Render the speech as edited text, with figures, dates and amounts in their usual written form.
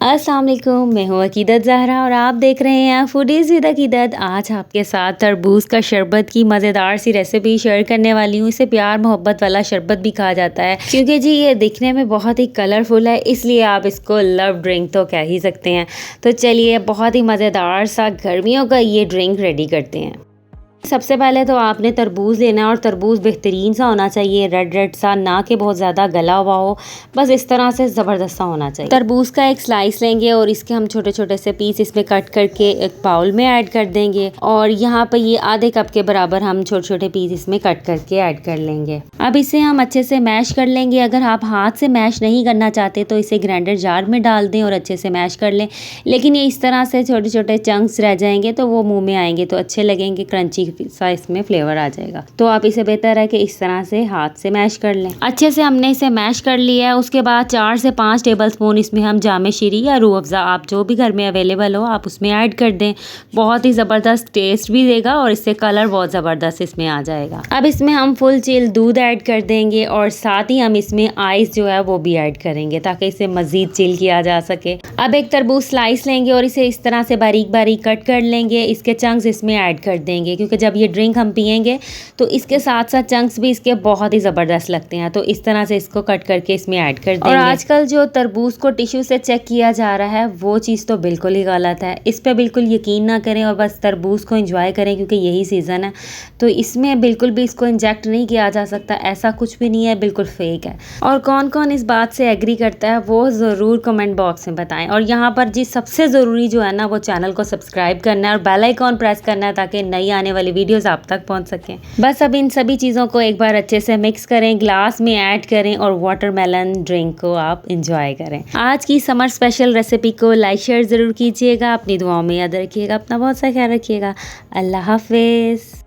अस्सलाम वालेकुम, मैं हूँ अकीदत ज़हरा और आप देख रहे हैं फूडीज़ विद अकीदत। आज आपके साथ तरबूज का शरबत की मज़ेदार सी रेसिपी शेयर करने वाली हूँ। इसे प्यार मोहब्बत वाला शरबत भी कहा जाता है क्योंकि जी ये दिखने में बहुत ही कलरफुल है, इसलिए आप इसको लव ड्रिंक तो कह ही सकते हैं। तो चलिए बहुत ही मज़ेदार सा गर्मियों का ये ड्रिंक रेडी करते हैं। सबसे पहले तो आपने तरबूज लेना है और तरबूज बेहतरीन सा होना चाहिए, रेड रेड सा, ना कि बहुत ज़्यादा गला हुआ हो, बस इस तरह से ज़बरदस्त सा होना चाहिए। तरबूज का एक स्लाइस लेंगे और इसके हम छोटे छोटे से पीस इसमें कट करके एक बाउल में ऐड कर देंगे और यहाँ पर ये आधे कप के बराबर हम छोटे छोटे पीस इसमें कट करके ऐड कर लेंगे। अब इसे हम अच्छे से मैश कर लेंगे। अगर आप हाथ से मैश नहीं करना चाहते तो इसे ग्राइंडर जार में डाल दें और अच्छे से मैश कर लें, लेकिन ये इस तरह से छोटे छोटे चंक्स रह जाएंगे तो वो मुँह में आएंगे तो अच्छे लगेंगे, क्रंची सा इसमें फ्लेवर आ जाएगा। तो आप इसे बेहतर है कि इस तरह से हाथ से मैश कर लें। अच्छे से हमने इसे मैश कर लिया है। उसके बाद 4 से 5 टेबलस्पून इसमें हम जामे शीरी या रूह अफ़ज़ा, आप जो भी घर में अवेलेबल हो आप उसमें ऐड कर दें। बहुत ही ज़बरदस्त टेस्ट भी देगा और इससे कलर बहुत ज़बरदस्त इसमें आ जाएगा। अब इसमें हम फुल चिल दूध ऐड कर देंगे और साथ ही हम इसमें आइस जो है वो भी ऐड करेंगे ताकि इसे मज़ीद चिल किया जा सके। अब एक तरबूज स्लाइस लेंगे और इसे इस तरह से बारीक बारीक कट कर लेंगे। इसके चंक्स इसमें ऐड कर देंगे क्योंकि जब ये ड्रिंक हम पियेंगे तो इसके साथ साथ चंक्स भी इसके बहुत ही ज़बरदस्त लगते हैं। तो इस तरह से इसको कट करके इसमें ऐड कर देंगे। और आजकल जो तरबूज को टिश्यू से चेक किया जा रहा है वो चीज़ तो बिल्कुल ही गलत है। इस पर बिल्कुल यकीन ना करें और बस तरबूज को एंजॉय करें क्योंकि यही सीज़न है। तो इसमें बिल्कुल भी इसको इंजेक्ट नहीं किया जा सकता, ऐसा कुछ भी नहीं है, बिल्कुल फेक है। और कौन कौन इस बात से एग्री करता है वो ज़रूर कमेंट बॉक्स में बताएं। और यहाँ पर जी सबसे ज़रूरी जो है ना वो चैनल को सब्सक्राइब करना है और बेल आइकॉन प्रेस करना है ताकि नई आने वाली वीडियोज़ आप तक पहुंच सकें। बस अब इन सभी चीज़ों को एक बार अच्छे से मिक्स करें, ग्लास में ऐड करें और वाटरमेलन ड्रिंक को आप इंजॉय करें। आज की समर स्पेशल रेसिपी को लाइक शेयर ज़रूर कीजिएगा, अपनी दुआओं में याद रखिएगा, अपना बहुत सा ख्याल रखिएगा। अल्लाह हाफिज़।